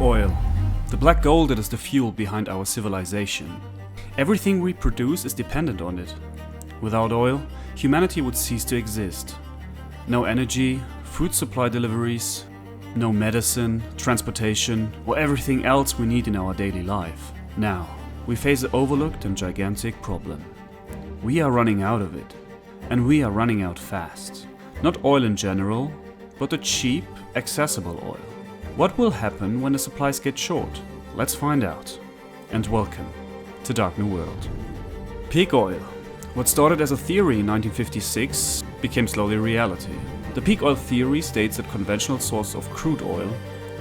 Oil. The black gold that is the fuel behind our civilization. Everything we produce is dependent on it. Without oil, humanity would cease to exist. No energy, food supply deliveries, no medicine, transportation, or everything else we need in our daily life. Now, we face an overlooked and gigantic problem. We are running out of it. And we are running out fast. Not oil in general, but the cheap, accessible oil. What will happen when the supplies get short? Let's find out. And welcome to Dark New World. Peak oil. What started as a theory in 1956 became slowly reality. The peak oil theory states that conventional sources of crude oil,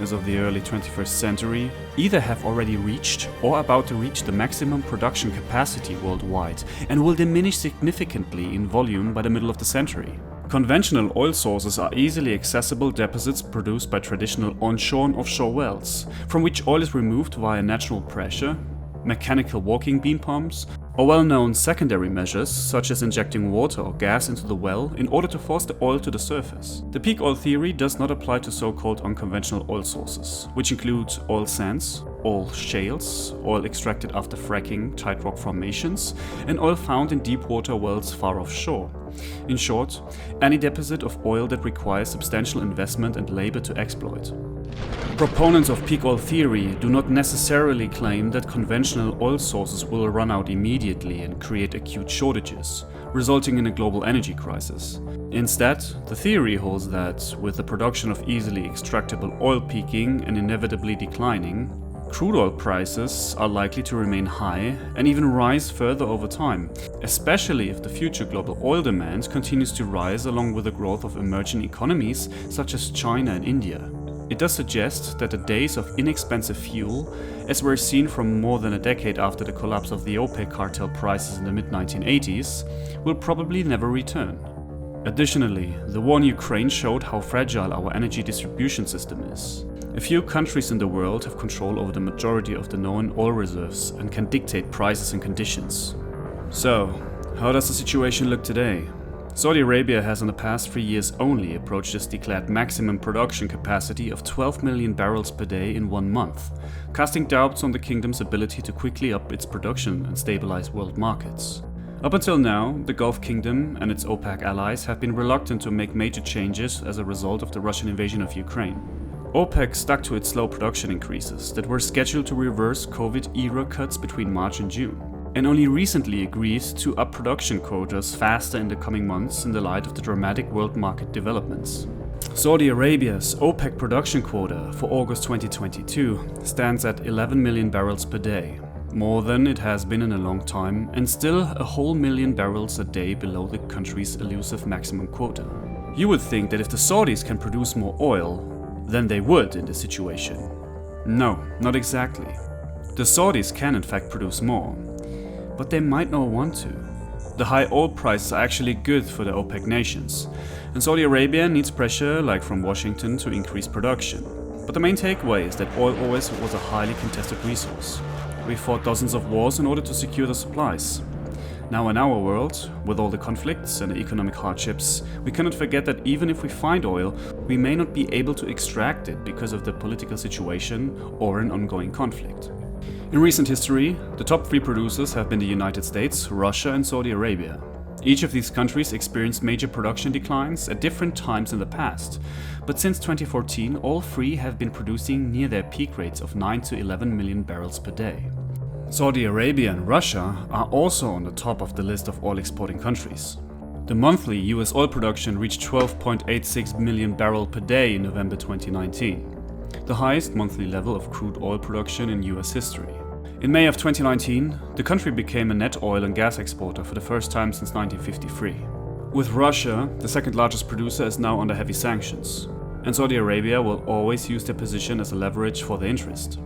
as of the early 21st century, either have already reached or are about to reach the maximum production capacity worldwide and will diminish significantly in volume by the middle of the century. Conventional oil sources are easily accessible deposits produced by traditional onshore and offshore wells, from which oil is removed via natural pressure, mechanical walking beam pumps, or well-known secondary measures such as injecting water or gas into the well in order to force the oil to the surface. The peak oil theory does not apply to so-called unconventional oil sources, which include oil sands, oil shales, oil extracted after fracking tight rock formations, and oil found in deep water wells far offshore. In short, any deposit of oil that requires substantial investment and labor to exploit. Proponents of peak oil theory do not necessarily claim that conventional oil sources will run out immediately and create acute shortages, resulting in a global energy crisis. Instead, the theory holds that, with the production of easily extractable oil peaking and inevitably declining, crude oil prices are likely to remain high and even rise further over time, especially if the future global oil demand continues to rise along with the growth of emerging economies such as China and India. It does suggest that the days of inexpensive fuel, as were seen from more than a decade after the collapse of the OPEC cartel prices in the mid-1980s, will probably never return. Additionally, the war in Ukraine showed how fragile our energy distribution system is. A few countries in the world have control over the majority of the known oil reserves and can dictate prices and conditions. So, how does the situation look today? Saudi Arabia has in the past 3 years only approached its declared maximum production capacity of 12 million barrels per day in 1 month, casting doubts on the kingdom's ability to quickly up its production and stabilize world markets. Up until now, the Gulf Kingdom and its OPEC allies have been reluctant to make major changes as a result of the Russian invasion of Ukraine. OPEC stuck to its slow production increases that were scheduled to reverse COVID-era cuts between March and June, and only recently agreed to up production quotas faster in the coming months in the light of the dramatic world market developments. Saudi Arabia's OPEC production quota for August 2022 stands at 11 million barrels per day, more than it has been in a long time, and still a whole million barrels a day below the country's elusive maximum quota. You would think that if the Saudis can produce more oil, then they would in this situation. No, not exactly. The Saudis can in fact produce more, but they might not want to. The high oil prices are actually good for the OPEC nations, and Saudi Arabia needs pressure like from Washington to increase production. But the main takeaway is that oil always was a highly contested resource. We fought dozens of wars in order to secure the supplies. Now in our world, with all the conflicts and the economic hardships, we cannot forget that even if we find oil, we may not be able to extract it because of the political situation or an ongoing conflict. In recent history, the top 3 producers have been the United States, Russia and Saudi Arabia. Each of these countries experienced major production declines at different times in the past, but since 2014 all 3 have been producing near their peak rates of 9 to 11 million barrels per day. Saudi Arabia and Russia are also on the top of the list of oil exporting countries. The monthly US oil production reached 12.86 million barrels per day in November 2019, the highest monthly level of crude oil production in US history. In May of 2019, the country became a net oil and gas exporter for the first time since 1953. With Russia, the second largest producer, is now under heavy sanctions, and Saudi Arabia will always use their position as a leverage for their interest.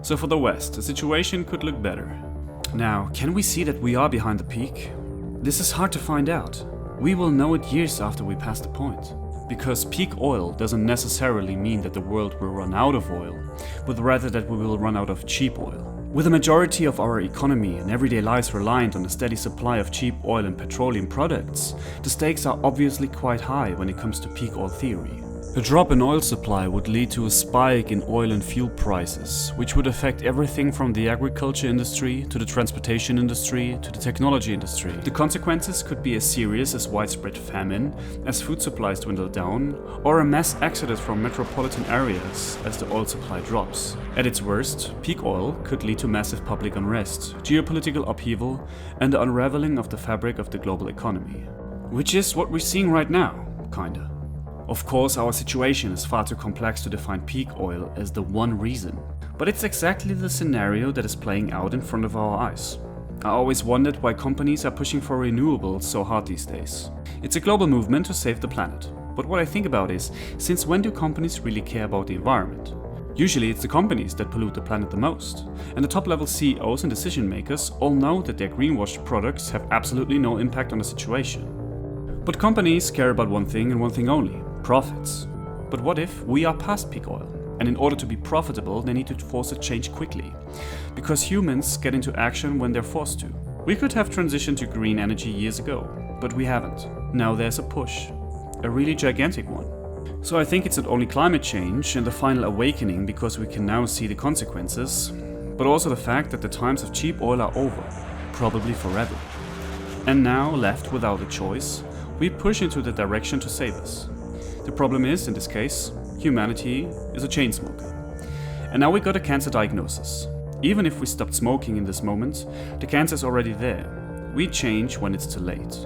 So for the West, the situation could look better. Now, can we see that we are behind the peak? This is hard to find out. We will know it years after we pass the point. Because peak oil doesn't necessarily mean that the world will run out of oil, but rather that we will run out of cheap oil. With a majority of our economy and everyday lives reliant on a steady supply of cheap oil and petroleum products, the stakes are obviously quite high when it comes to peak oil theory. A drop in oil supply would lead to a spike in oil and fuel prices, which would affect everything from the agriculture industry to the transportation industry to the technology industry. The consequences could be as serious as widespread famine, as food supplies dwindle down, or a mass exodus from metropolitan areas as the oil supply drops. At its worst, peak oil could lead to massive public unrest, geopolitical upheaval, and the unraveling of the fabric of the global economy. Which is what we're seeing right now, kinda. Of course, our situation is far too complex to define peak oil as the one reason, but it's exactly the scenario that is playing out in front of our eyes. I always wondered why companies are pushing for renewables so hard these days. It's a global movement to save the planet. But what I think about is, since when do companies really care about the environment? Usually it's the companies that pollute the planet the most, and the top-level CEOs and decision makers all know that their greenwashed products have absolutely no impact on the situation. But companies care about one thing and one thing only: profits. But what if we are past peak oil? And in order to be profitable, they need to force a change quickly. Because humans get into action when they're forced to. We could have transitioned to green energy years ago, but we haven't. Now there's a push. A really gigantic one. So I think it's not only climate change and the final awakening because we can now see the consequences, but also the fact that the times of cheap oil are over. Probably forever. And now, left without a choice, we push into the direction to save us. The problem is, in this case, humanity is a chain smoker. And now we got a cancer diagnosis. Even if we stopped smoking in this moment, the cancer is already there. We change when it's too late.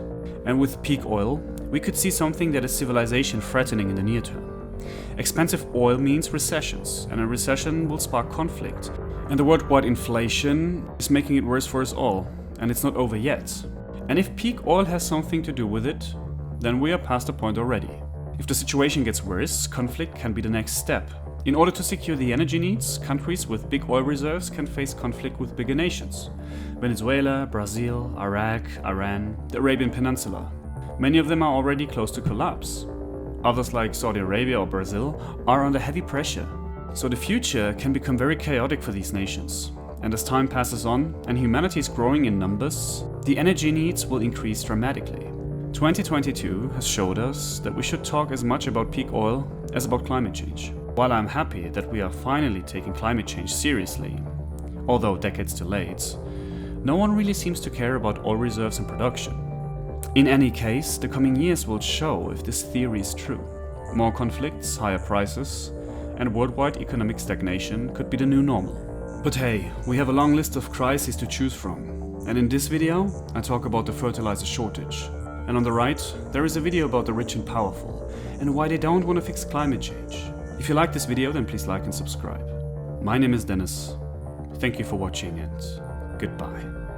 And with peak oil, we could see something that is civilization threatening in the near term. Expensive oil means recessions, and a recession will spark conflict. And the worldwide inflation is making it worse for us all, and it's not over yet. And if peak oil has something to do with it, then we are past the point already. If the situation gets worse, conflict can be the next step. In order to secure the energy needs, countries with big oil reserves can face conflict with bigger nations. Venezuela, Brazil, Iraq, Iran, the Arabian Peninsula. Many of them are already close to collapse. Others like Saudi Arabia or Brazil are under heavy pressure. So the future can become very chaotic for these nations. And as time passes on and humanity is growing in numbers, the energy needs will increase dramatically. 2022 has showed us that we should talk as much about peak oil as about climate change. While I'm happy that we are finally taking climate change seriously, although decades too late, no one really seems to care about oil reserves and production. In any case, the coming years will show if this theory is true. More conflicts, higher prices, and worldwide economic stagnation could be the new normal. But hey, we have a long list of crises to choose from. And in this video, I talk about the fertilizer shortage. And on the right, there is a video about the rich and powerful, and why they don't want to fix climate change. If you like this video, then please like and subscribe. My name is Dennis. Thank you for watching and goodbye.